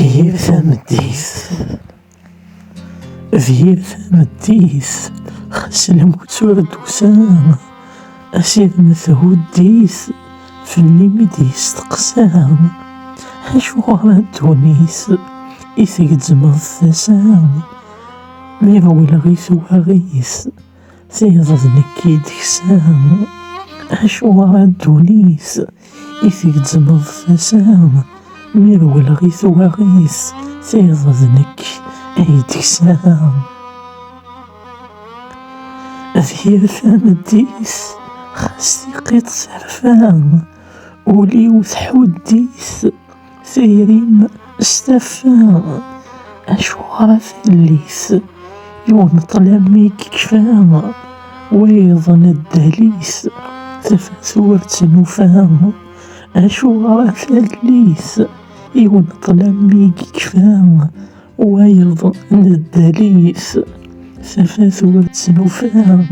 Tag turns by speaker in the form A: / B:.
A: في ثمديس خس الموت ورد وسام، أسير نثهو الديس في اللي مديس تقسام. أشوار الدونيس إثق تزمض الثسام، ميروي الغيث وغيث سيضض نكي دكسام. أشوار الدونيس إثق تزمض الثسام، ميروي الغيث وغيث سيضض نكي دكسام. في ثمديس خاص قيط سرفان، ولي وثحوديس ثيريم استفان. أشوار ثليس يون طلمي كفام، ويظن الدليس ثفثور تنوفام. أشوار ثليس يون طلمي كفام، ويظن الدليس ثفثور تنوفام.